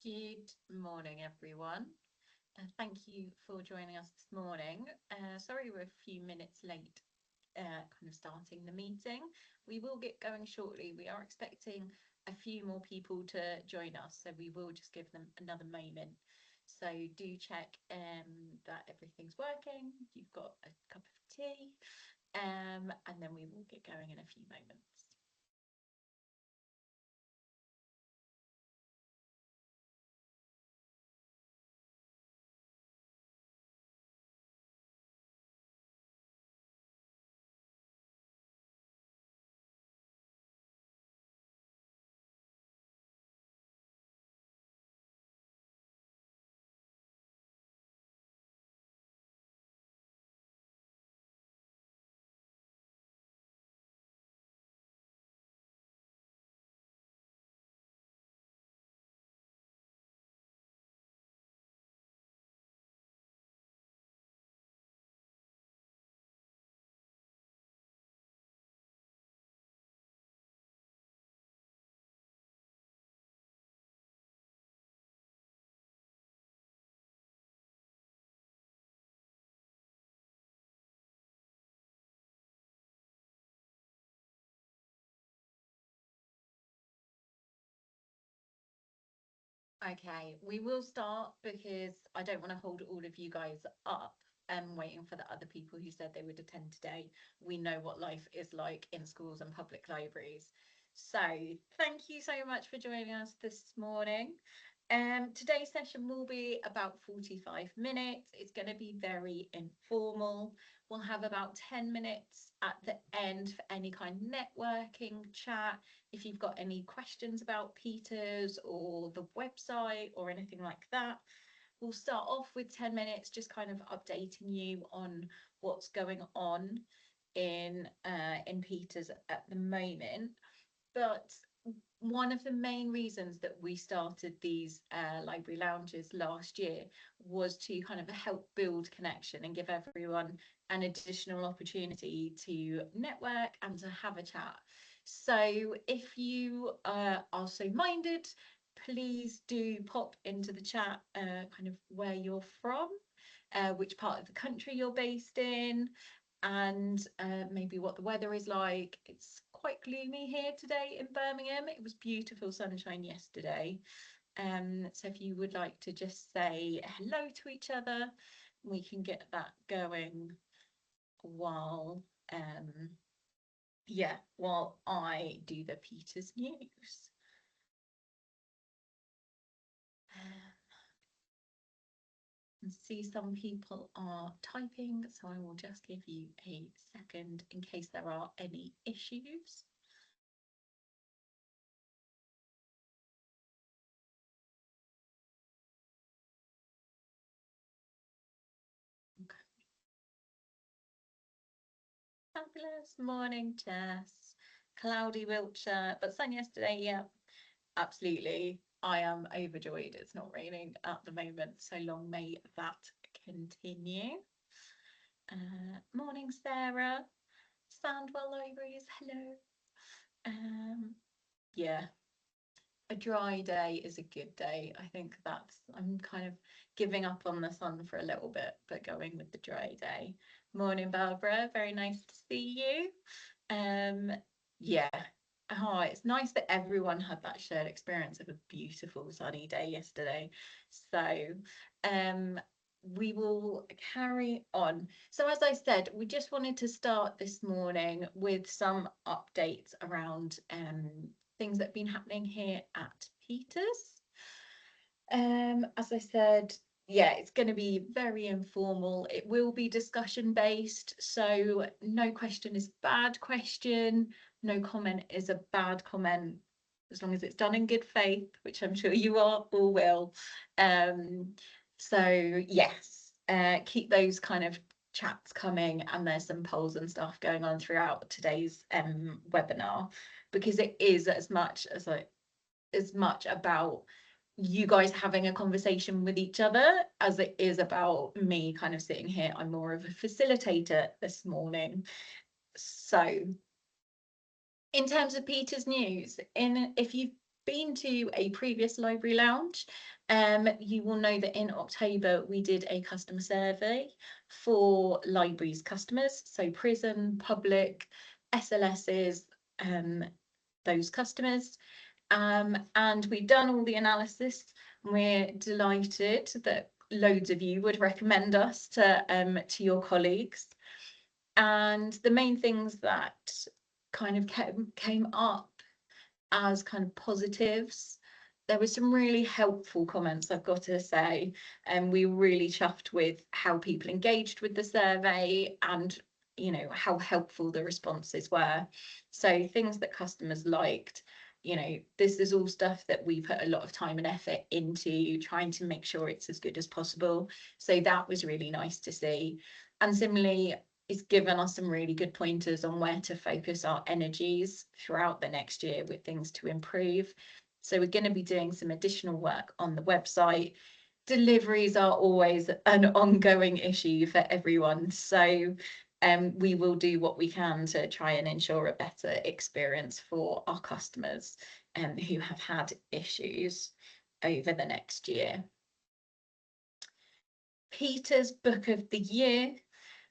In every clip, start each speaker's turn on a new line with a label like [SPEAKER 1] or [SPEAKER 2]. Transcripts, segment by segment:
[SPEAKER 1] Good morning, everyone. Thank you for joining us this morning. Sorry we're a few minutes late kind of starting the meeting. We will get going shortly. We are expecting a few more people to join us, so we will just give them another moment. So do check that everything's working. You've got a cup of tea, and then we will get going in a few moments. Okay, we will start because I don't want to hold all of you guys up and waiting for the other people who said they would attend today. We know what life is like in schools and public libraries. So thank you so much for joining us this morning. Today's session will be about 45 minutes. It's going to be very informal. We'll have about 10 minutes at the end for any kind of networking chat. If you've got any questions about Peters or the website or anything like that, we'll start off with 10 minutes just kind of updating you on what's going on in Peters at the moment. But one of the main reasons that we started these library lounges last year was to kind of help build connection and give everyone an additional opportunity to network and to have a chat. So if you are so minded, please do pop into the chat kind of where you're from, which part of the country you're based in, and maybe what the weather is like. It's quite gloomy here today in Birmingham. It was beautiful sunshine yesterday. So if you would like to just say hello to each other, we can get that going while while I do the Peters news. And see some people are typing, so I will just give you a second in case there are any issues. Fabulous morning, Jess. Cloudy Wiltshire, but sun yesterday. Yeah, absolutely. I am overjoyed. It's not raining at the moment, so long may that continue. Morning, Sarah. Sandwell Libraries, hello. Yeah, a dry day is a good day. I think I'm kind of giving up on the sun for a little bit, but going with the dry day. Morning, Barbara. Very nice to see you. Yeah. Oh, it's nice that everyone had that shared experience of a beautiful sunny day yesterday. So, we will carry on. So, as I said, we just wanted to start this morning with some updates around things that have been happening here at Peters. As I said, yeah, it's going to be very informal. It will be discussion based, so no question is a bad question, no comment is a bad comment, as long as it's done in good faith, which I'm sure you all will. So yes, keep those kind of chats coming, and there's some polls and stuff going on throughout today's webinar, because it is as much about you guys having a conversation with each other as it is about me kind of sitting here. I'm more of a facilitator this morning. So in terms of Peter's news, if you've been to a previous library lounge, you will know that in October we did a customer survey for libraries customers, so prison, public, SLSs, those customers. And we've done all the analysis. We're delighted that loads of you would recommend us to your colleagues. And the main things that kind of came up as kind of positives, there were some really helpful comments, I've got to say, and we were really chuffed with how people engaged with the survey and how helpful the responses were. So things that customers liked, this is all stuff that we put a lot of time and effort into trying to make sure it's as good as possible. So that was really nice to see. And similarly, it's given us some really good pointers on where to focus our energies throughout the next year with things to improve. So we're going to be doing some additional work on the website. Deliveries are always an ongoing issue for everyone. So we will do what we can to try and ensure a better experience for our customers who have had issues over the next year. Peter's Book of the Year.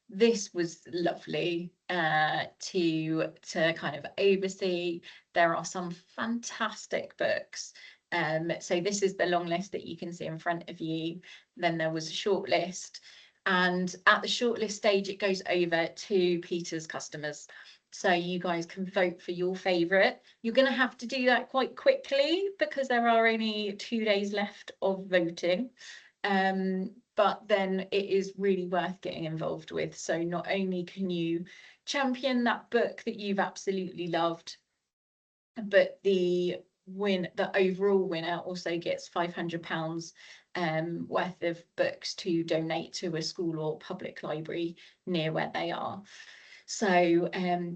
[SPEAKER 1] This was lovely to kind of oversee. There are some fantastic books. So this is the long list that you can see in front of you. Then there was a short list. And at the shortlist stage, it goes over to Peter's customers. So you guys can vote for your favourite. You're going to have to do that quite quickly because there are only 2 days left of voting. But then it is really worth getting involved with. So not only can you champion that book that you've absolutely loved, but the overall winner also gets £500 worth of books to donate to a school or public library near where they are. So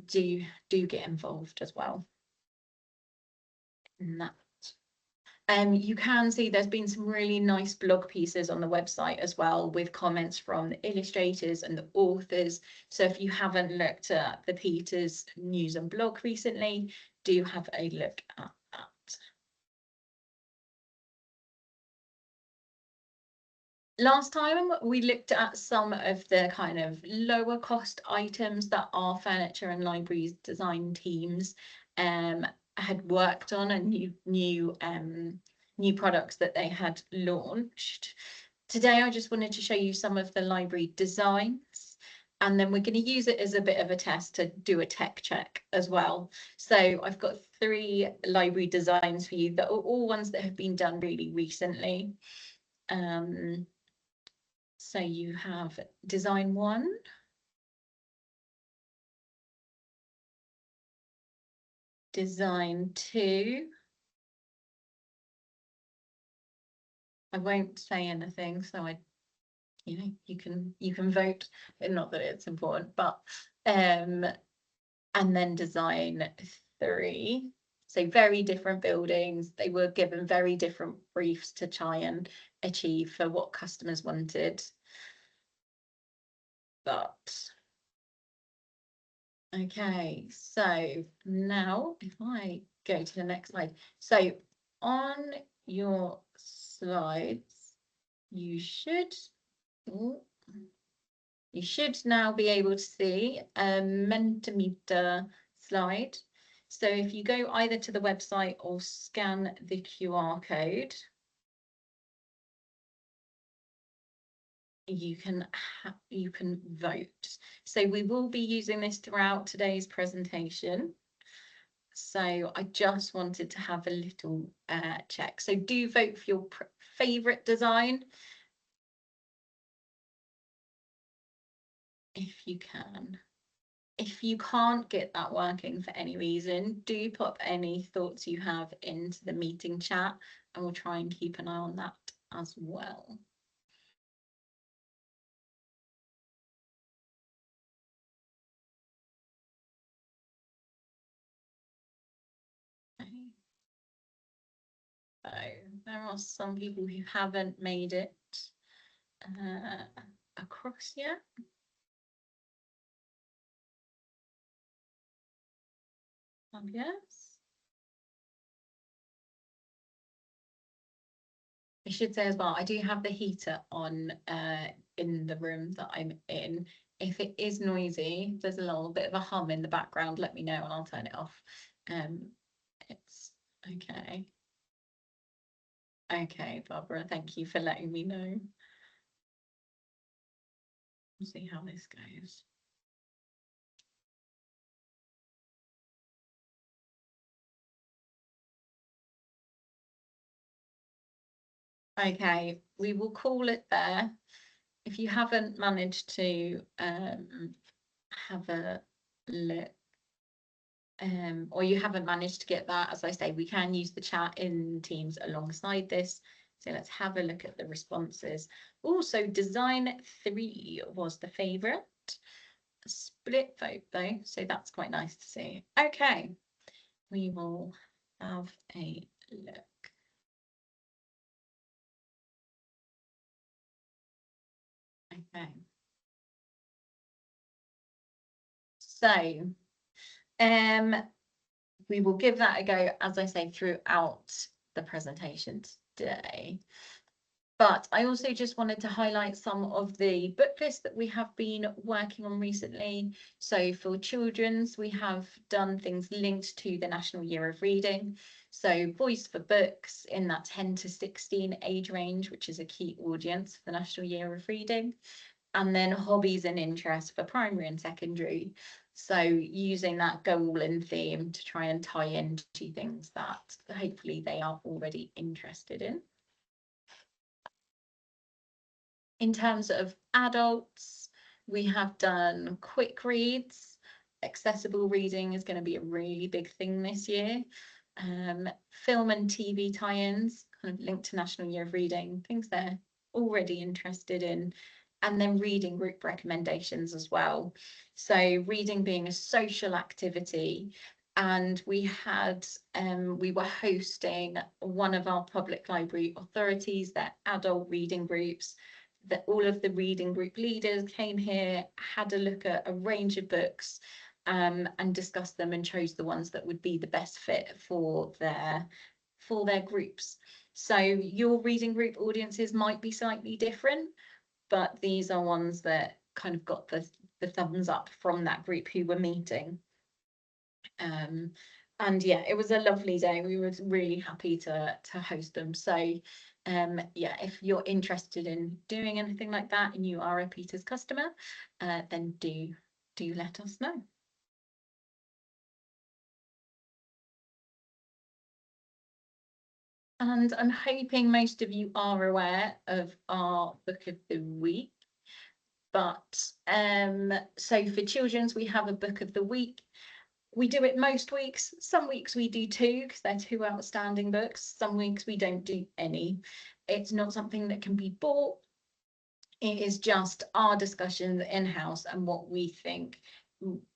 [SPEAKER 1] do get involved as well in that. You can see there's been some really nice blog pieces on the website as well with comments from the illustrators and the authors. So if you haven't looked at the Peters news and blog recently, do have a look at that. Last time we looked at some of the kind of lower cost items that our furniture and libraries design teams had worked on, and new products that they had launched. Today I just wanted to show you some of the library designs, and then we're going to use it as a bit of a test to do a tech check as well. So I've got 3 library designs for you that are all ones that have been done really recently. So you have design 1. Design 2. I won't say anything, so you can vote, not that it's important, but and then design 3. So very different buildings. They were given very different briefs to try and achieve for what customers wanted. But okay, so now if I go to the next slide. So on your slides, you should now be able to see a Mentimeter slide. So if you go either to the website or scan the QR code, you can vote. So we will be using this throughout today's presentation. So I just wanted to have a little check. So do vote for your favourite design if you can. If you can't get that working for any reason, do pop any thoughts you have into the meeting chat, and we'll try and keep an eye on that as well. So there are some people who haven't made it across yet. Yes. I should say as well, I do have the heater on in the room that I'm in. If it is noisy, there's a little bit of a hum in the background, let me know and I'll turn it off. It's okay. Okay, Barbara, thank you for letting me know. We'll see how this goes. Okay, we will call it there. If you haven't managed to have a look, or you haven't managed to get that, as I say, we can use the chat in Teams alongside this. So let's have a look at the responses. Also, design 3 was the favourite. Split vote though, so that's quite nice to see. Okay, we will have a look. Okay. So, we will give that a go, as I say, throughout the presentation today. But I also just wanted to highlight some of the book lists that we have been working on recently. So for children's, we have done things linked to the National Year of Reading. So Voice for Books in that 10 to 16 age range, which is a key audience for the National Year of Reading. And then hobbies and interests for primary and secondary. So using that goal and theme to try and tie into things that hopefully they are already interested in. In terms of adults, we have done quick reads. Accessible reading is going to be a really big thing this year. Film and TV tie-ins, kind of linked to National Year of Reading, things they're already interested in. And then reading group recommendations as well. So reading being a social activity. And we were hosting one of our public library authorities, their adult reading groups, that all of the reading group leaders came here, had a look at a range of books, and discussed them and chose the ones that would be the best fit for their groups. So your reading group audiences might be slightly different, but these are ones that kind of got the thumbs up from that group who were meeting. And yeah, it was a lovely day. We were really happy to host them. So yeah, if you're interested in doing anything like that and you are a Peters customer, then do let us know. And I'm hoping most of you are aware of our book of the week. But so for children's, we have a book of the week. We do it most weeks. Some weeks we do 2 because they're 2 outstanding books. Some weeks we don't do any. It's not something that can be bought. It is just our discussions in-house and what we think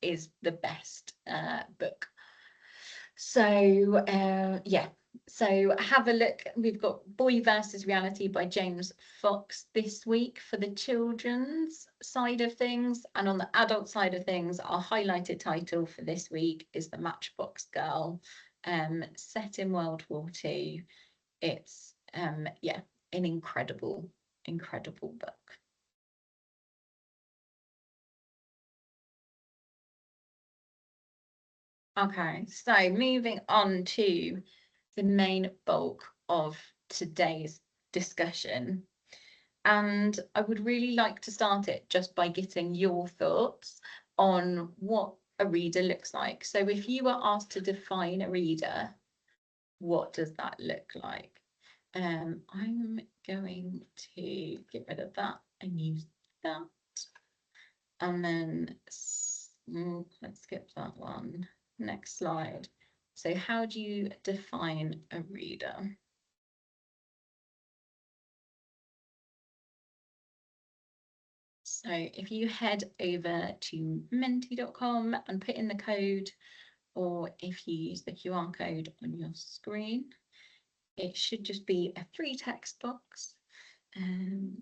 [SPEAKER 1] is the best book. So yeah, so have a look. We've got Boy versus Reality by James Fox this week for the children's side of things. And on the adult side of things, our highlighted title for this week is The Matchbox Girl, set in World War II. It's yeah, an incredible book. Okay, so moving on to the main bulk of today's discussion. And I would really like to start it just by getting your thoughts on what a reader looks like. So if you were asked to define a reader, what does that look like? I'm going to get rid of that and use that. And then let's skip that one. Next slide. So how do you define a reader? So if you head over to menti.com and put in the code, or if you use the QR code on your screen, it should just be a free text box, and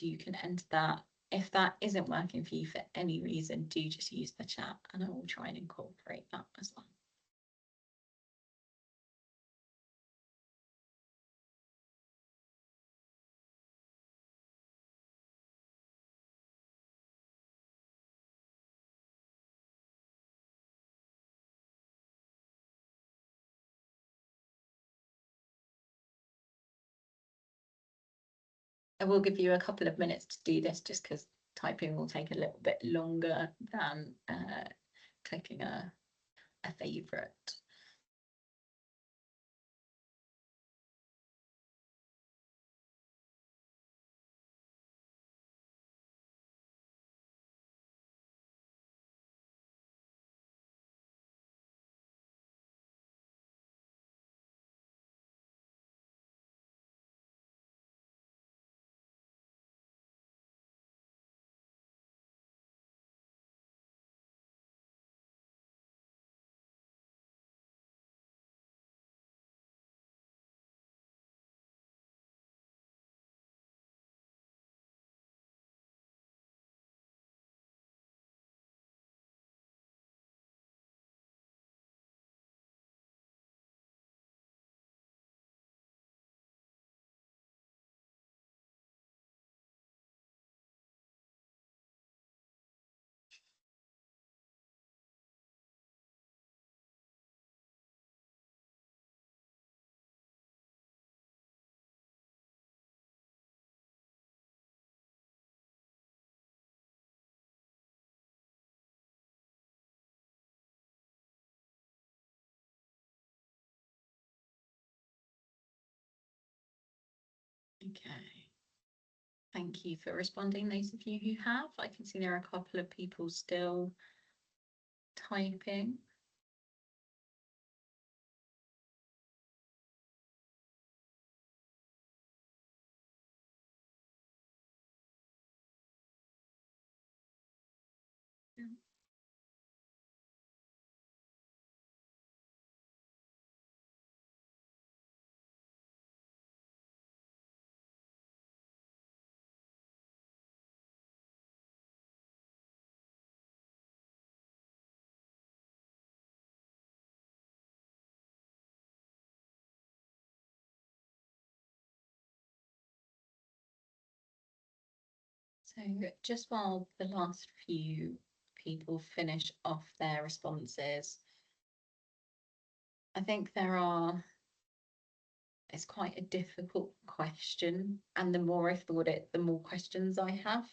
[SPEAKER 1] you can enter that. If that isn't working for you for any reason, do just use the chat and I will try and incorporate that as well. I will give you a couple of minutes to do this just because typing will take a little bit longer than clicking a favourite. Okay. Thank you for responding, those of you who have. I can see there are a couple of people still typing. So just while the last few people finish off their responses, I think it's quite a difficult question, and the more I've thought it, the more questions I have.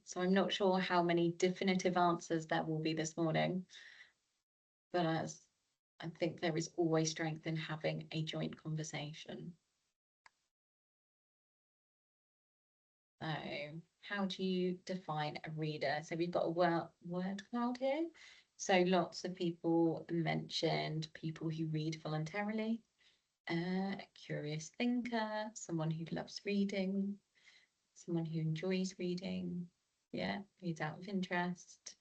[SPEAKER 1] So I'm not sure how many definitive answers there will be this morning, but as I think there is always strength in having a joint conversation. So how do you define a reader? So we've got a word cloud here. So lots of people mentioned people who read voluntarily, a curious thinker, someone who loves reading, someone who enjoys reading, yeah, reads out of interest.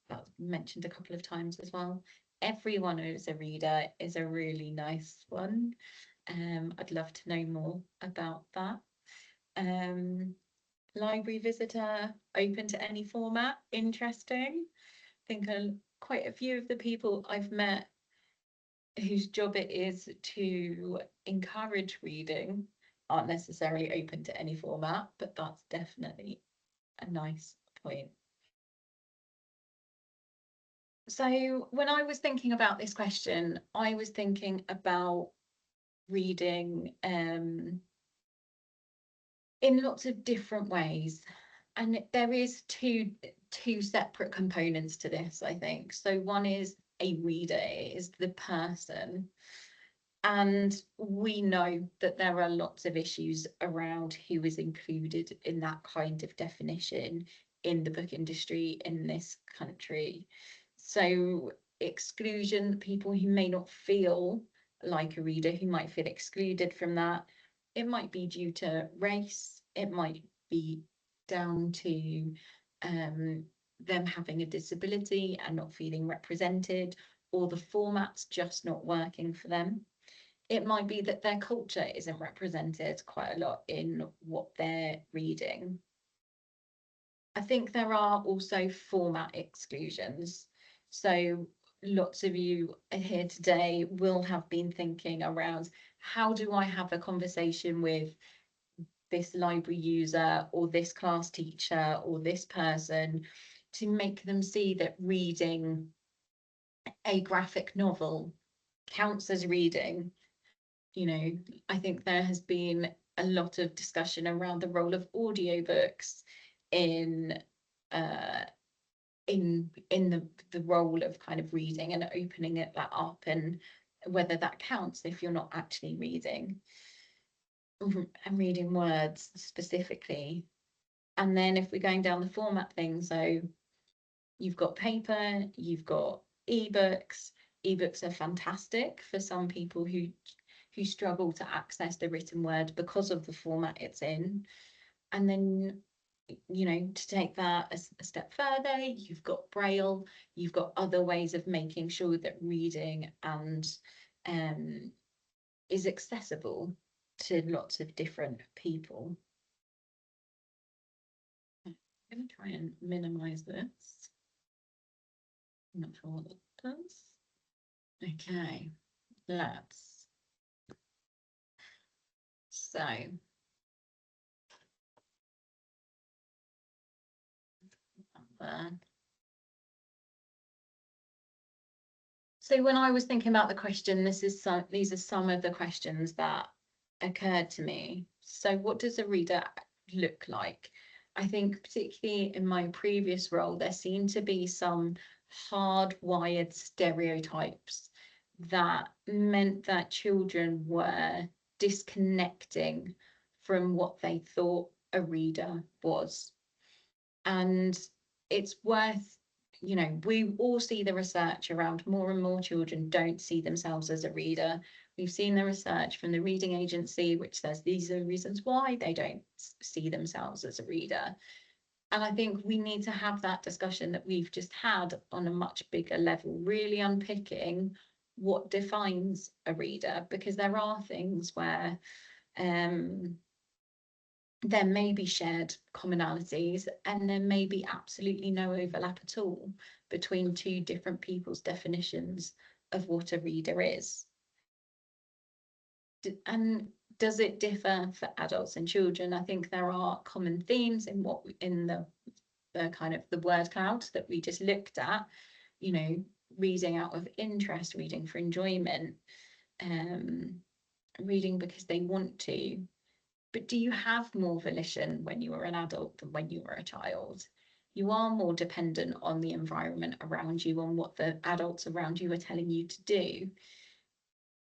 [SPEAKER 1] That's mentioned a couple of times as well. Everyone who's a reader is a really nice one. I'd love to know more about that. Library visitor, open to any format, interesting. I think quite a few of the people I've met whose job it is to encourage reading aren't necessarily open to any format, but that's definitely a nice point. So when I was thinking about this question, I was thinking about reading in lots of different ways. And there is two separate components to this, I think. So one is a reader, is the person. And we know that there are lots of issues around who is included in that kind of definition in the book industry in this country. So exclusion, people who may not feel like a reader, who might feel excluded from that, it might be due to race, it might be down to them having a disability and not feeling represented, or the format's just not working for them. It might be that their culture isn't represented quite a lot in what they're reading. I think there are also format exclusions. So lots of you here today will have been thinking around, how do I have a conversation with this library user or this class teacher or this person to make them see that reading a graphic novel counts as reading? You know, I think there has been a lot of discussion around the role of audiobooks in the role of kind of reading and opening that up, and whether that counts if you're not actually reading and reading words specifically. And then if we're going down the format thing, so you've got paper, you've got ebooks. Ebooks are fantastic for some people who struggle to access the written word because of the format it's in. And then, you know, to take that a step further, you've got Braille, you've got other ways of making sure that reading and is accessible to lots of different people. I'm going to try and minimize this. I'm not sure what that does. Okay, let's. So So when I was thinking about the question, these are some of the questions that occurred to me. So what does a reader look like? I think particularly in my previous role, there seemed to be some hardwired stereotypes that meant that children were disconnecting from what they thought a reader was. And it's worth, you know, we all see the research around more and more children don't see themselves as a reader. We've seen the research from the Reading Agency, which says these are the reasons why they don't see themselves as a reader. And I think we need to have that discussion that we've just had on a much bigger level, really unpicking what defines a reader, because there are things where there may be shared commonalities and there may be absolutely no overlap at all between two different people's definitions of what a reader is. And does it differ for adults and children? I think there are common themes in the kind of the word cloud that we just looked at, you know, reading out of interest, reading for enjoyment, reading because they want to. But do you have more volition when you are an adult than when you were a child? You are more dependent on the environment around you, on what the adults around you are telling you to do.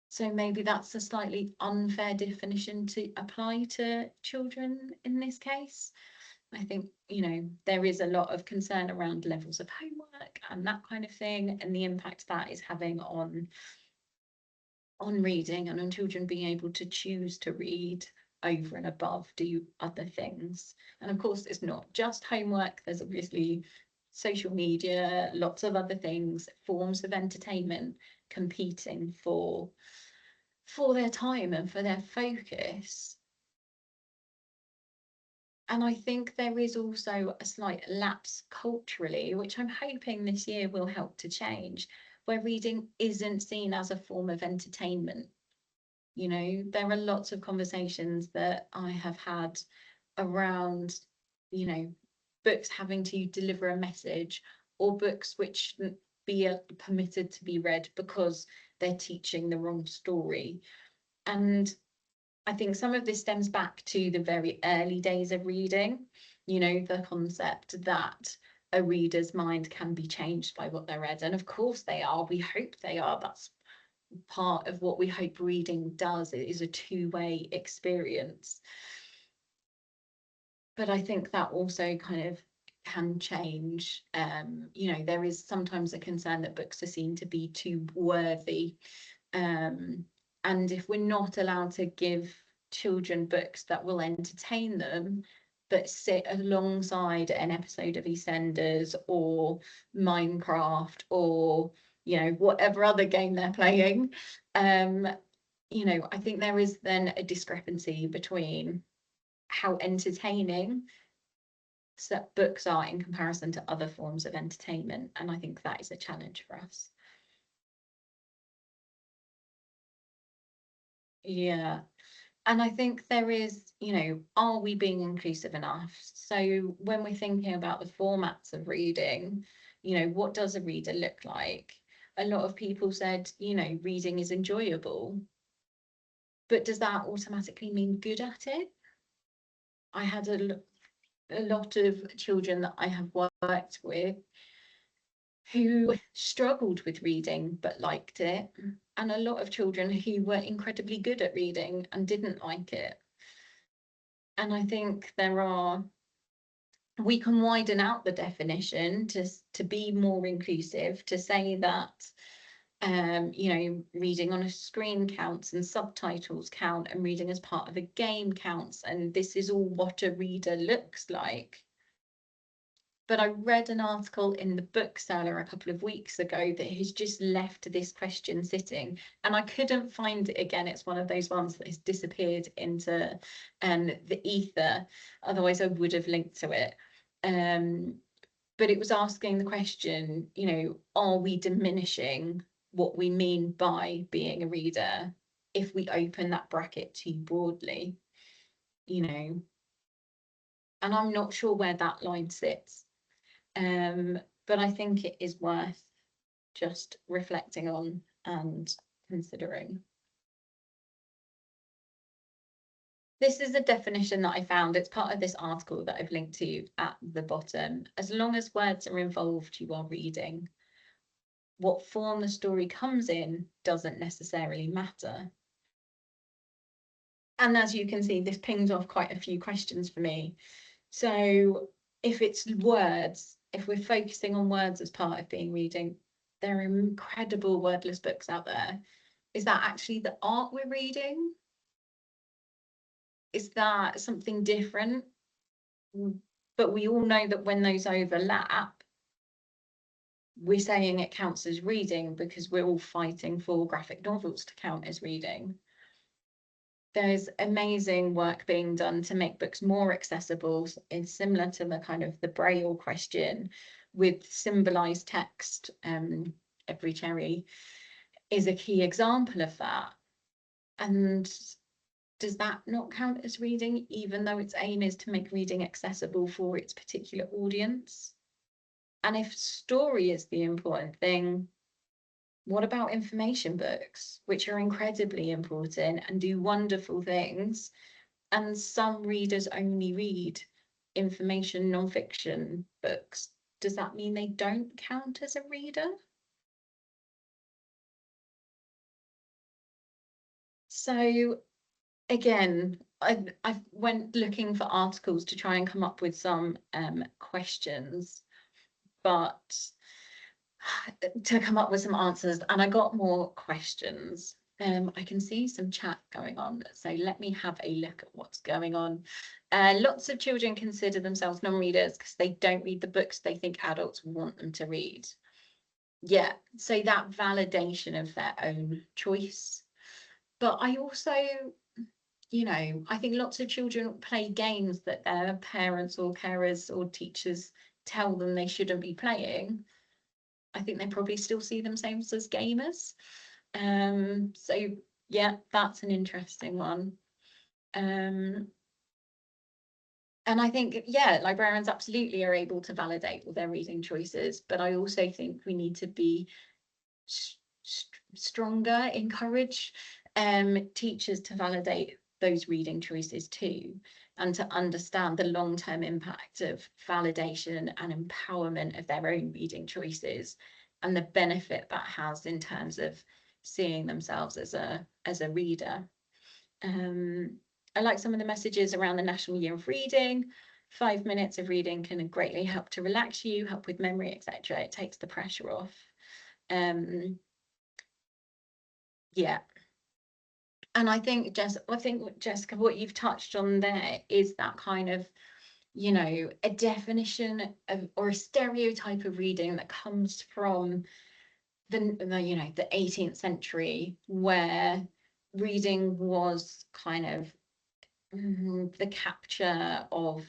[SPEAKER 1] So maybe that's a slightly unfair definition to apply to children in this case. I think, you know, there is a lot of concern around levels of homework and that kind of thing, and the impact that is having on reading and on children being able to choose to read over and above do other things. And of course, it's not just homework. There's obviously social media, lots of other things, forms of entertainment competing for their time and for their focus. And I think there is also a slight lapse culturally, which I'm hoping this year will help to change, where reading isn't seen as a form of entertainment. You know, there are lots of conversations that I have had around, you know, books having to deliver a message, or books which shouldn't be permitted to be read because they're teaching the wrong story. And I think some of this stems back to the very early days of reading, you know, the concept that a reader's mind can be changed by what they read. And of course they are. We hope they are. That's part of what we hope reading does. It is a two-way experience. But I think that also kind of can change. You know, there is sometimes a concern that books are seen to be too worthy. And if we're not allowed to give children books that will entertain them, but sit alongside an episode of EastEnders or Minecraft or, you know, whatever other game they're playing, you know, I think there is then a discrepancy between how entertaining books are in comparison to other forms of entertainment. And I think that is a challenge for us. Yeah. And I think there is, you know, are we being inclusive enough? So when we're thinking about the formats of reading, you know, what does a reader look like? A lot of people said, you know, reading is enjoyable. but does that automatically mean good at it? I had a lot of children that I have worked with who struggled with reading but liked it, and a lot of children who were incredibly good at reading and didn't like it. And I think we can widen out the definition to be more inclusive, to say that reading on a screen counts and subtitles count and reading as part of a game counts, and this is all what a reader looks like. But I read an article in the bookseller a couple of weeks ago that has just left this question sitting, and I couldn't find it again. It's one of those ones that has disappeared into the ether. Otherwise, I would have linked to it. But it was asking the question, are we diminishing what we mean by being a reader if we open that bracket too broadly? And I'm not sure where that line sits. But I think it is worth just reflecting on and considering. This is a definition that I found. It's part of this article that I've linked to at the bottom. As long as words are involved, you are reading. What form the story comes in doesn't necessarily matter. And as you can see, this pings off quite a few questions for me. So if it's words, if we're focusing on words as part of being reading, there are incredible wordless books out there. Is that actually the art we're reading? Is that something different? But we all know that when those overlap, we're saying it counts as reading because we're all fighting for graphic novels to count as reading. There's amazing work being done to make books more accessible. It's similar to the kind of the Braille question with symbolized text. Every cherry is a key example of that. And does that not count as reading, even though its aim is to make reading accessible for its particular audience? And if story is the important thing, what about information books, which are incredibly important and do wonderful things? And some readers only read information non-fiction books. Does that mean they don't count as a reader? So again, I went looking for articles to try and come up with some questions, but to come up with some answers, and I got more questions. I can see some chat going on, so let me have a look at what's going on. Lots of children consider themselves non-readers because they don't read the books they think adults want them to read. Yeah, so that validation of their own choice. But I also, I think lots of children play games that their parents or carers or teachers tell them they shouldn't be playing. I think they probably still see themselves as gamers. So yeah, that's an interesting one. And I think, yeah, librarians absolutely are able to validate all their reading choices, but I also think we need to be stronger, encourage teachers to validate those reading choices too, and to understand the long-term impact of validation and empowerment of their own reading choices and the benefit that has in terms of seeing themselves as a reader. I like some of the messages around the National Year of Reading. 5 minutes of reading can greatly help to relax you, help with memory, etc. It takes the pressure off. Yeah. And I think Jessica, what you've touched on there is that kind of, a definition of or a stereotype of reading that comes from the 18th century, where reading was kind of the capture of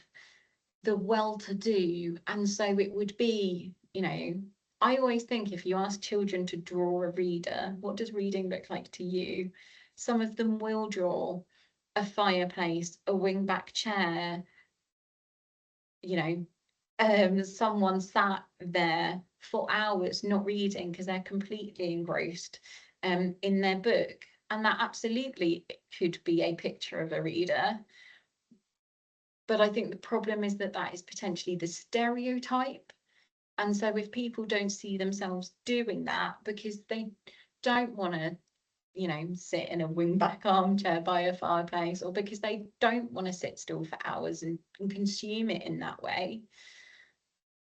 [SPEAKER 1] the well-to-do, and so it would be, I always think if you ask children to draw a reader, what does reading look like to you? Some of them will draw a fireplace, a wing-back chair, someone sat there for hours not reading because they're completely engrossed in their book. and that absolutely could be a picture of a reader. But I think the problem is that that is potentially the stereotype. And so if people don't see themselves doing that because they don't want to, you know, sit in a wingback armchair by a fireplace, or because they don't want to sit still for hours and consume it in that way,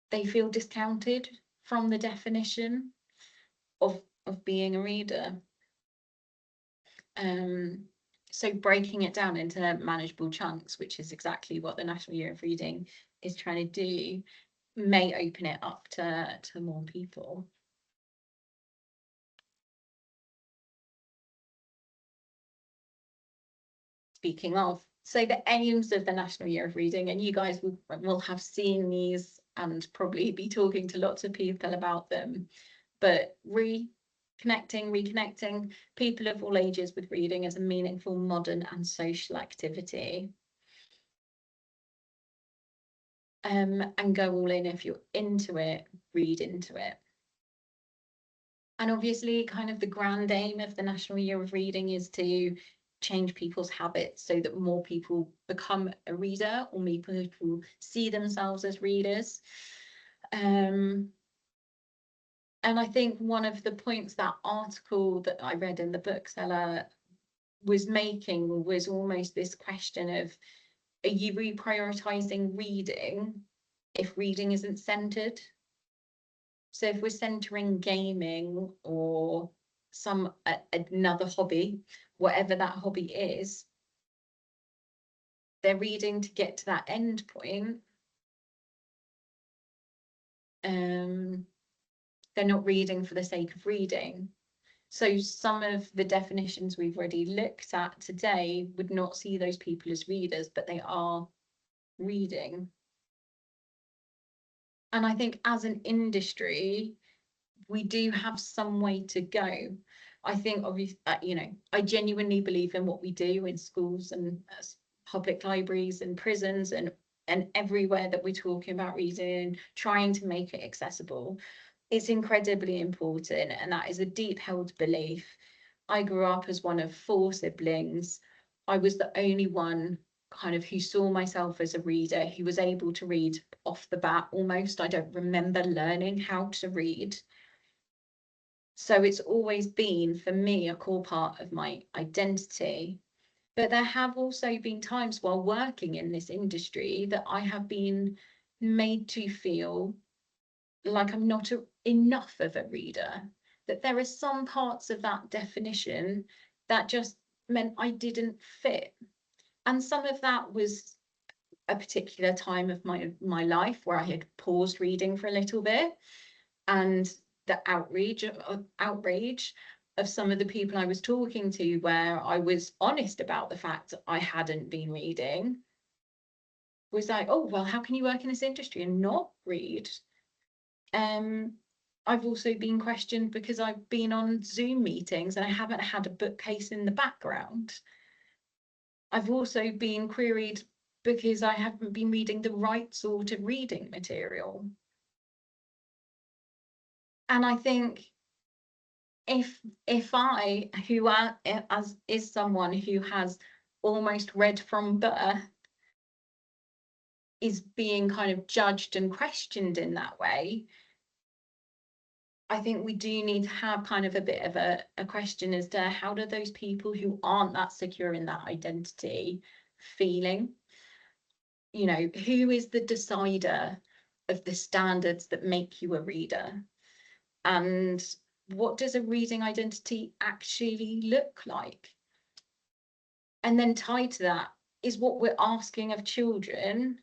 [SPEAKER 1] they feel discounted from the definition of being a reader. So breaking it down into manageable chunks, which is exactly what the National Year of Reading is trying to do, may open it up to more people. Speaking of, so the aims of the National Year of Reading, and you guys will have seen these and probably be talking to lots of people about them, but reconnecting people of all ages with reading as a meaningful, modern and social activity. And go all in. If you're into it, read into it. And obviously, kind of the grand aim of the National Year of Reading is to change people's habits so that more people become a reader, or more people see themselves as readers. And I think one of the points that article that I read in the bookseller was making was almost this question of, are you reprioritizing reading if reading isn't centered? So if we're centering gaming or another hobby, whatever that hobby is, they're reading to get to that end point. They're not reading for the sake of reading. So some of the definitions we've already looked at today would not see those people as readers, but they are reading. And I think as an industry, we do have some way to go. I think obviously, you know, I genuinely believe in what we do in schools and public libraries and prisons and everywhere that we're talking about reading, trying to make it accessible. It's incredibly important, and that is a deep held belief. I grew up as one of 4 siblings. I was the only one kind of who saw myself as a reader, who was able to read off the bat almost. I don't remember learning how to read. So it's always been, for me, a core part of my identity. But there have also been times while working in this industry that I have been made to feel like I'm not enough of a reader, that there are some parts of that definition that just meant I didn't fit. And some of that was a particular time of my life where I had paused reading for a little bit, and the outrage of some of the people I was talking to, where I was honest about the fact that I hadn't been reading, was like, oh, well, how can you work in this industry and not read? I've also been questioned because I've been on Zoom meetings and I haven't had a bookcase in the background. I've also been queried because I haven't been reading the right sort of reading material. And I think if I, who as is someone who has almost read from birth, is being kind of judged and questioned in that way, I think we do need to have kind of a bit of a question as to how do those people who aren't that secure in that identity feeling? You know, who is the decider of the standards that make you a reader? And what does a reading identity actually look like? And then tied to that is what we're asking of children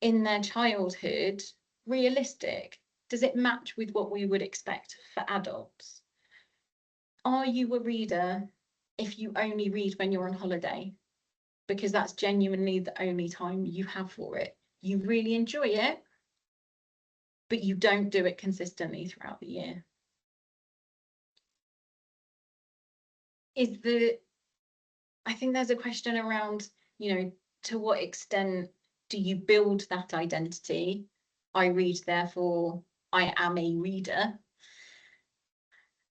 [SPEAKER 1] in their childhood realistic? Does it match with what we would expect for adults? Are you a reader if you only read when you're on holiday? Because that's genuinely the only time you have for it. You really enjoy it, but you don't do it consistently throughout the year. I think there's a question around, you know, to what extent do you build that identity? I read, therefore I am a reader.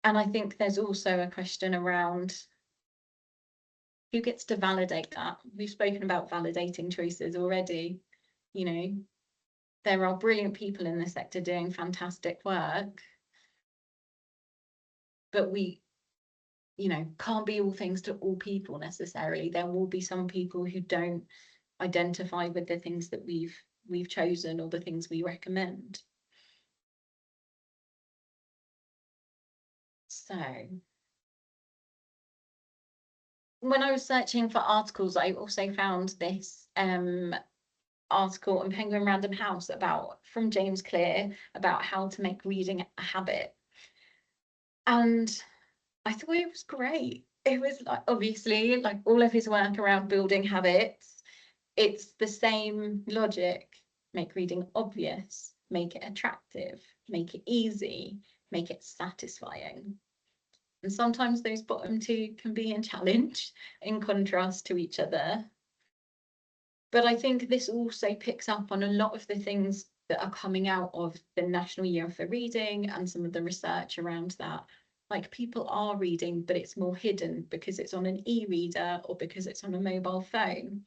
[SPEAKER 1] And I think there's also a question around Who gets to validate that? We've spoken about validating choices already. You know, there are brilliant people in the sector doing fantastic work, but we, you know, can't be all things to all people necessarily. There will be some people who don't identify with the things that we've chosen or the things we recommend. So when I was searching for articles, I also found this article on Penguin Random House from James Clear about how to make reading a habit. And I thought it was great. It was like, obviously, like all of his work around building habits, it's the same logic. Make reading obvious, make it attractive, make it easy, make it satisfying. And sometimes those bottom two can be a challenge in contrast to each other. But I think this also picks up on a lot of the things that are coming out of the National Year for Reading and some of the research around that. Like, people are reading, but it's more hidden because it's on an e-reader or because it's on a mobile phone.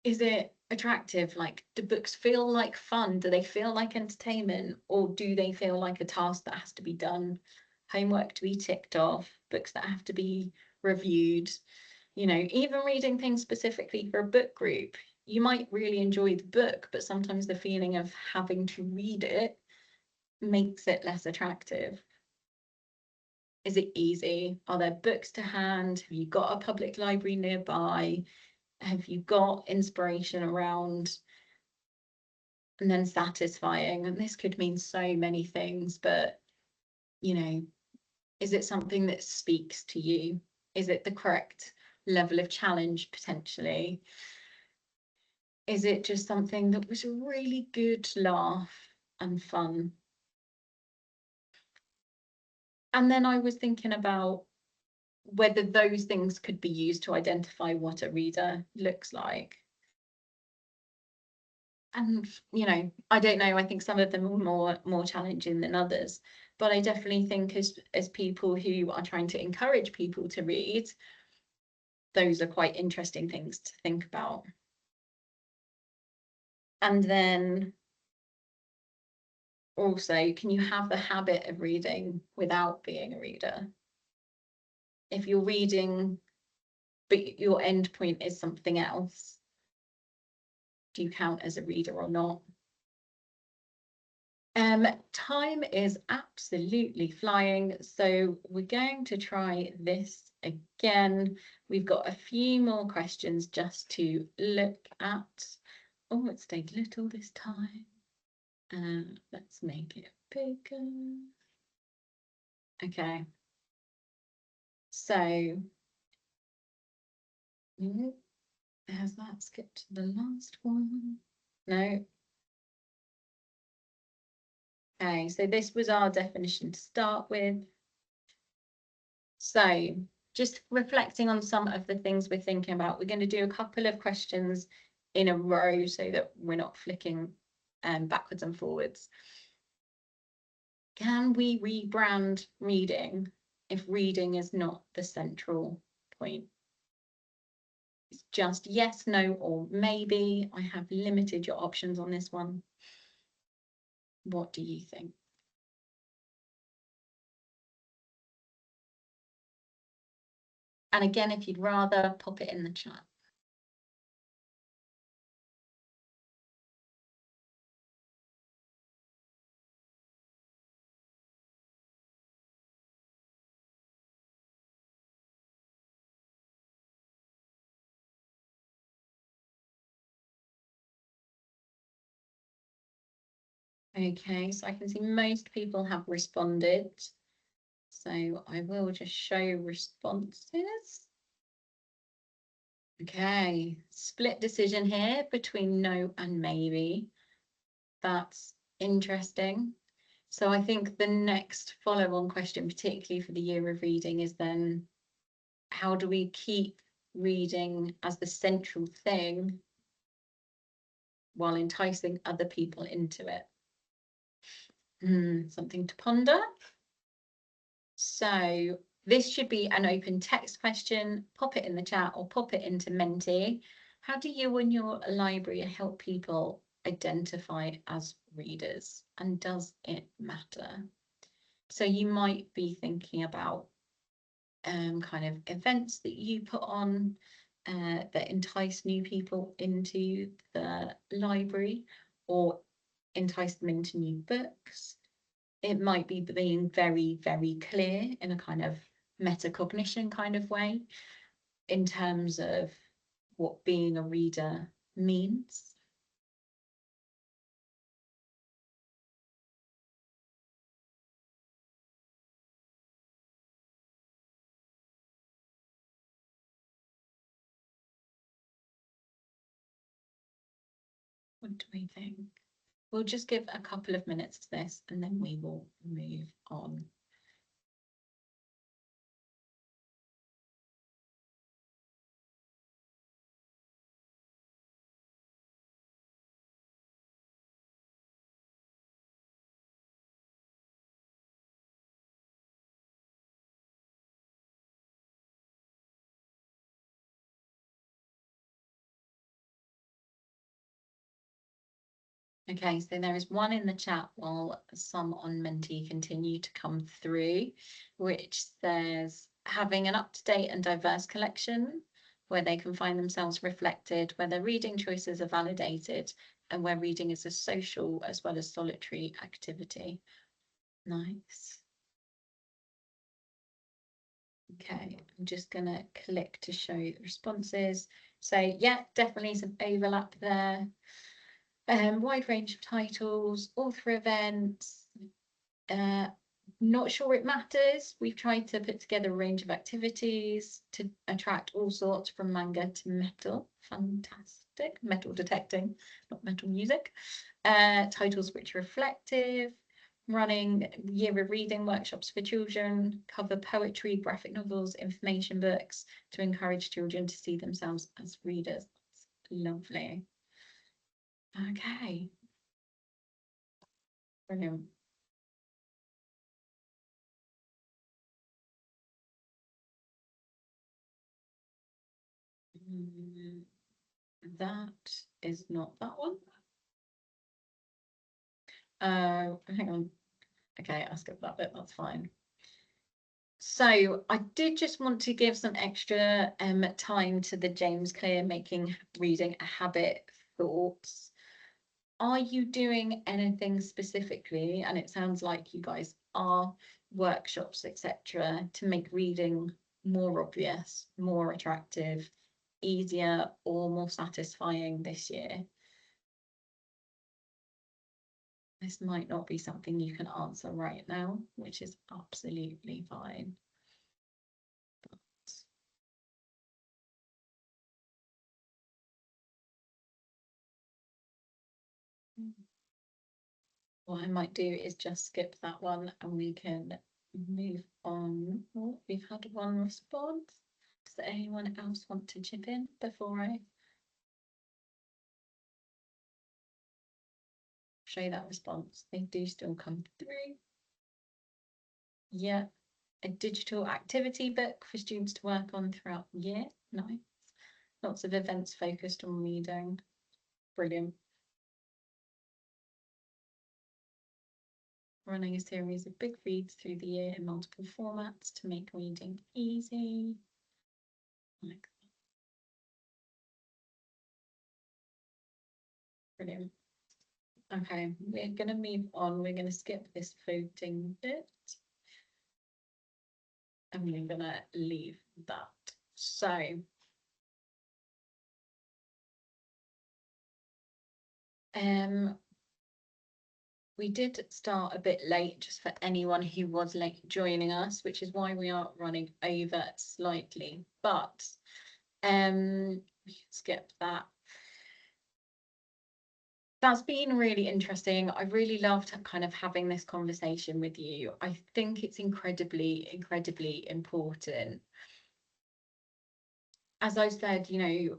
[SPEAKER 1] Is it attractive? Like, do books feel like fun? Do they feel like entertainment? Or do they feel like a task that has to be done? Homework to be ticked off, books that have to be reviewed. You know, even reading things specifically for a book group, you might really enjoy the book, but sometimes the feeling of having to read it makes it less attractive. Is it easy? Are there books to hand? Have you got a public library nearby? Have you got inspiration around? And then satisfying, and this could mean so many things, but you know, is it something that speaks to you? Is it the correct level of challenge potentially? Is it just something that was a really good laugh and fun? And then I was thinking about whether those things could be used to identify what a reader looks like. And, you know, I don't know, I think some of them are more challenging than others. But I definitely think as people who are trying to encourage people to read, those are quite interesting things to think about. And then also, can you have the habit of reading without being a reader? If you're reading, but your end point is something else, do you count as a reader or not? Time is absolutely flying, so we're going to try this again. We've got a few more questions just to look at. Oh, it stayed little this time. Let's make it bigger. Okay. So, has that skipped to the last one? No. Okay, so this was our definition to start with. So just reflecting on some of the things we're thinking about, we're going to do a couple of questions in a row so that we're not flicking backwards and forwards. Can we rebrand reading if reading is not the central point? It's just yes, no, or maybe. I have limited your options on this one. What do you think? And again, if you'd rather, pop it in the chat. Okay, so I can see most people have responded. So I will just show responses. Okay, split decision here between no and maybe. That's interesting. So I think the next follow-on question, particularly for the year of reading, is then how do we keep reading as the central thing while enticing other people into it? Something to ponder. So This should be an open text question. Pop it in the chat or pop it into Menti. How do you and your library help people identify as readers, and does it matter? So you might be thinking about kind of events that you put on that entice new people into the library or entice them into new books. It might be being very, very clear in a kind of metacognition kind of way in terms of what being a reader means. What do we think? We'll just give a couple of minutes to this and then we will move on. Okay, so there is one in the chat while some on Menti continue to come through, which says having an up-to-date and diverse collection where they can find themselves reflected, where their reading choices are validated, and where reading is a social as well as solitary activity. Nice. Okay, I'm just gonna click to show you the responses. So yeah, definitely some overlap there. Wide range of titles, author events. Not sure it matters. We've tried to put together a range of activities to attract all sorts from manga to metal. Fantastic. Metal detecting, not metal music. Titles which are reflective, running year of reading workshops for children, cover poetry, graphic novels, information books to encourage children to see themselves as readers. That's lovely. Okay. Brilliant. That is not that one. Hang on. Okay, I'll skip that bit, that's fine. So I did just want to give some extra time to the James Clear making reading a habit thoughts. Are you doing anything specifically, and it sounds like you guys are, workshops, etc., to make reading more obvious, more attractive, easier, or more satisfying this year? This might not be something you can answer right now, which is absolutely fine. But what I might do is just skip that one and we can move on. Oh, we've had one response. Does anyone else want to chip in before I show that response? They do still come through. Yeah, a digital activity book for students to work on throughout the year. Nice. Lots of events focused on reading. Brilliant. Running a series of big reads through the year in multiple formats to make reading easy. Like that. Brilliant. Okay, we're going to move on. We're going to skip this voting bit. And we're going to leave that. So, we did start a bit late, just for anyone who was late joining us, which is why we are running over slightly. But we can skip that. That's been really interesting. I really loved kind of having this conversation with you. I think it's incredibly, incredibly important. As I said, you know,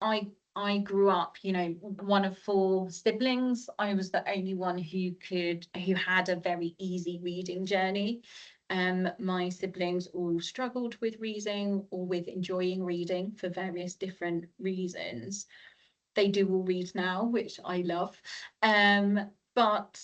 [SPEAKER 1] I I grew up, you know, one of 4 siblings. I was the only one who had a very easy reading journey. My siblings all struggled with reading or with enjoying reading for various different reasons. They do all read now, which I love. But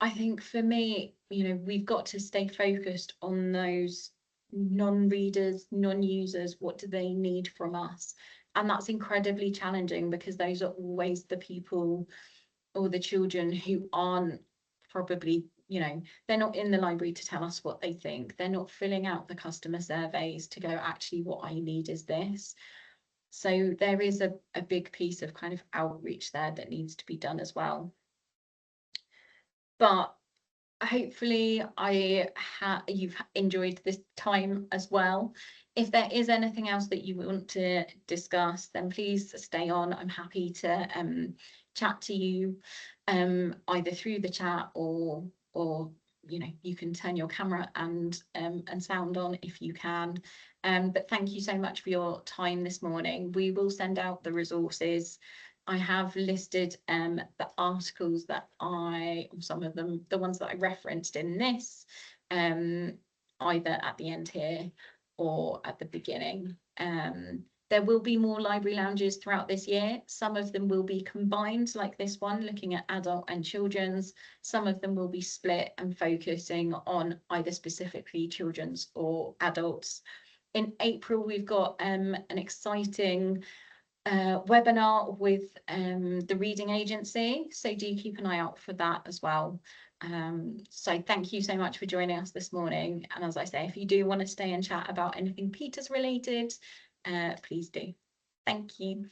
[SPEAKER 1] I think for me, you know, we've got to stay focused on those non-readers, non-users. What do they need from us? And that's incredibly challenging because those are always the people or the children who aren't probably, you know, they're not in the library to tell us what they think. They're not filling out the customer surveys to go, actually, what I need is this. So there is a big piece of kind of outreach there that needs to be done as well. But hopefully you've enjoyed this time as well. If there is anything else that you want to discuss, then please stay on. I'm happy to chat to you either through the chat or you know, you can turn your camera and sound on if you can. But thank you so much for your time this morning. We will send out the resources. I have listed the articles that some of them, the ones that I referenced in this, either at the end here or at the beginning. There will be more library lounges throughout this year. Some of them will be combined, like this one, looking at adult and children's. Some of them will be split and focusing on either specifically children's or adults. In April, we've got an exciting webinar with the reading agency, so do keep an eye out for that as well. So thank you so much for joining us this morning, and as I say, if you do want to stay and chat about anything Peters related, please do. Thank you.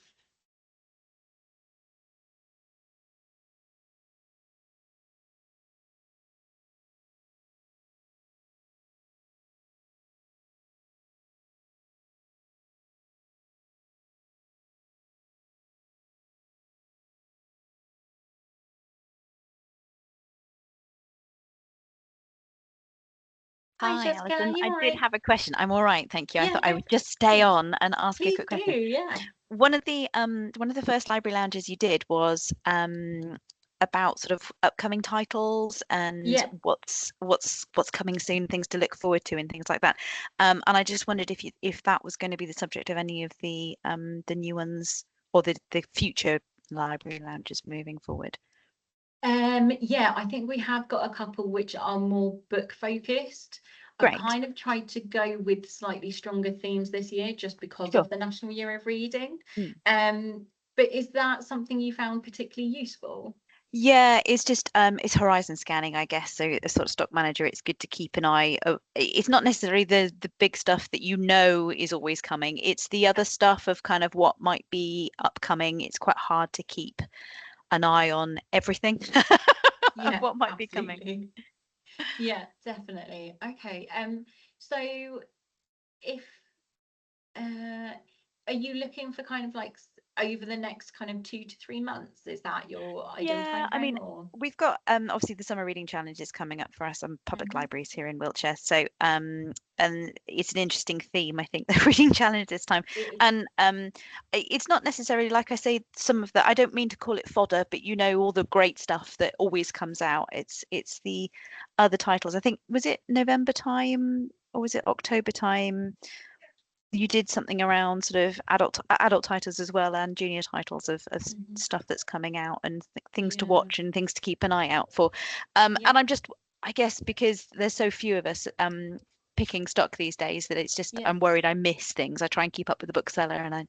[SPEAKER 1] Hi
[SPEAKER 2] Hi,
[SPEAKER 1] Jessica,
[SPEAKER 2] Alison.
[SPEAKER 1] you
[SPEAKER 2] I
[SPEAKER 1] all
[SPEAKER 2] did
[SPEAKER 1] right?
[SPEAKER 2] have a question. I'm all right, thank you. I
[SPEAKER 1] Yeah,
[SPEAKER 2] thought I
[SPEAKER 1] no,
[SPEAKER 2] would just stay
[SPEAKER 1] please,
[SPEAKER 2] on and ask you a quick
[SPEAKER 1] do,
[SPEAKER 2] question.
[SPEAKER 1] yeah.
[SPEAKER 2] One of the first library lounges you did was about sort of upcoming titles and
[SPEAKER 1] Yeah.
[SPEAKER 2] what's coming soon, things to look forward to and things like that. And I just wondered if that was going to be the subject of any of the new ones or the future library lounges moving forward.
[SPEAKER 1] Yeah, I think we have got a couple which are more book focused. I've
[SPEAKER 2] Great.
[SPEAKER 1] kind of tried to go with slightly stronger themes this year just because
[SPEAKER 2] Sure.
[SPEAKER 1] of the National Year of Reading.
[SPEAKER 2] Mm.
[SPEAKER 1] But is that something you found particularly useful?
[SPEAKER 2] Yeah, it's just it's horizon scanning, I guess. So a sort of stock manager, it's good to keep an eye. It's not necessarily the big stuff that you know is always coming. It's the other stuff of kind of what might be upcoming. It's quite hard to keep an eye on everything of
[SPEAKER 1] Yeah,
[SPEAKER 2] what might be coming.
[SPEAKER 1] absolutely. Yeah, definitely. Okay. So if are you looking for kind of like over the next kind of 2 to 3 months? Is that your ideal
[SPEAKER 2] Yeah,
[SPEAKER 1] time
[SPEAKER 2] I
[SPEAKER 1] frame
[SPEAKER 2] mean,
[SPEAKER 1] or?
[SPEAKER 2] we've got obviously the summer reading challenge is coming up for us on public
[SPEAKER 1] Mhm.
[SPEAKER 2] libraries here in Wiltshire. So and it's an interesting theme, I think, the reading challenge this time.
[SPEAKER 1] It is.
[SPEAKER 2] And it's not necessarily, like I say, some of the, I don't mean to call it fodder, but you know all the great stuff that always comes out. It's the other titles. I think, was it November time or was it October time? You did something around sort of adult titles as well and junior titles of
[SPEAKER 1] Mhm.
[SPEAKER 2] stuff that's coming out and things to
[SPEAKER 1] Yeah.
[SPEAKER 2] watch and things to keep an eye out for.
[SPEAKER 1] Yeah.
[SPEAKER 2] And I guess because there's so few of us picking stock these days that it's just
[SPEAKER 1] Yeah.
[SPEAKER 2] I'm worried I miss things. I try and keep up with the bookseller, and I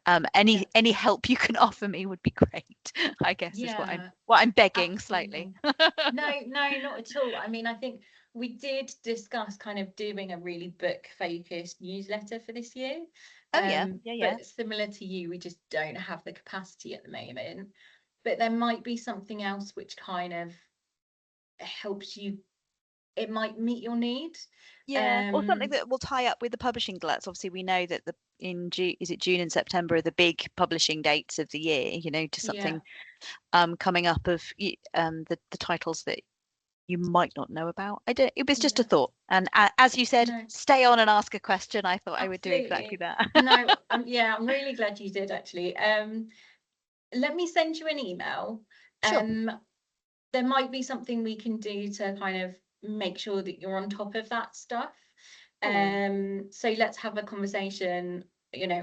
[SPEAKER 1] Yeah.
[SPEAKER 2] any help you can offer me would be great. I guess is
[SPEAKER 1] Yeah.
[SPEAKER 2] what I'm begging slightly.
[SPEAKER 1] Absolutely. No, no, not at all. I mean, I think we did discuss kind of doing a really book focused newsletter for this year.
[SPEAKER 2] Oh yeah, yeah, yeah.
[SPEAKER 1] But similar to you, we just don't have the capacity at the moment. But there might be something else which kind of helps you, it might meet your need.
[SPEAKER 2] Yeah, or something
[SPEAKER 1] Um,
[SPEAKER 2] that will tie up with the publishing gluts. Obviously, we know that the in June, is it June and September are the big publishing dates of the year. You know, to
[SPEAKER 1] yeah,
[SPEAKER 2] something coming up of the titles that you might not know about. I don't. It was just a
[SPEAKER 1] Yeah.
[SPEAKER 2] thought. And as you said,
[SPEAKER 1] No,
[SPEAKER 2] stay on and ask a question. I thought I would do exactly
[SPEAKER 1] absolutely.
[SPEAKER 2] that.
[SPEAKER 1] No, yeah, I'm really glad you did actually. Let me send you an email.
[SPEAKER 2] Sure.
[SPEAKER 1] There might be something we can do to kind of make sure that you're on top of that stuff.
[SPEAKER 2] Oh,
[SPEAKER 1] So let's have a conversation,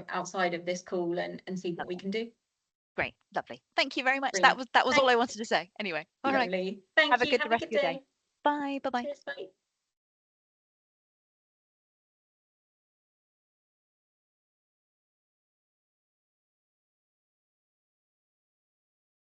[SPEAKER 1] outside of this call and see what we
[SPEAKER 2] lovely.
[SPEAKER 1] can do.
[SPEAKER 2] Great. Lovely. Thank you very much.
[SPEAKER 1] Brilliant.
[SPEAKER 2] That was all
[SPEAKER 1] Thank
[SPEAKER 2] I wanted to say. Anyway. All right.
[SPEAKER 1] Lovely.
[SPEAKER 2] Have
[SPEAKER 1] Thank
[SPEAKER 2] a
[SPEAKER 1] you.
[SPEAKER 2] good
[SPEAKER 1] Have a
[SPEAKER 2] rest of
[SPEAKER 1] good
[SPEAKER 2] your day.
[SPEAKER 1] day.
[SPEAKER 2] Bye. Bye-bye.
[SPEAKER 1] Cheers. Bye.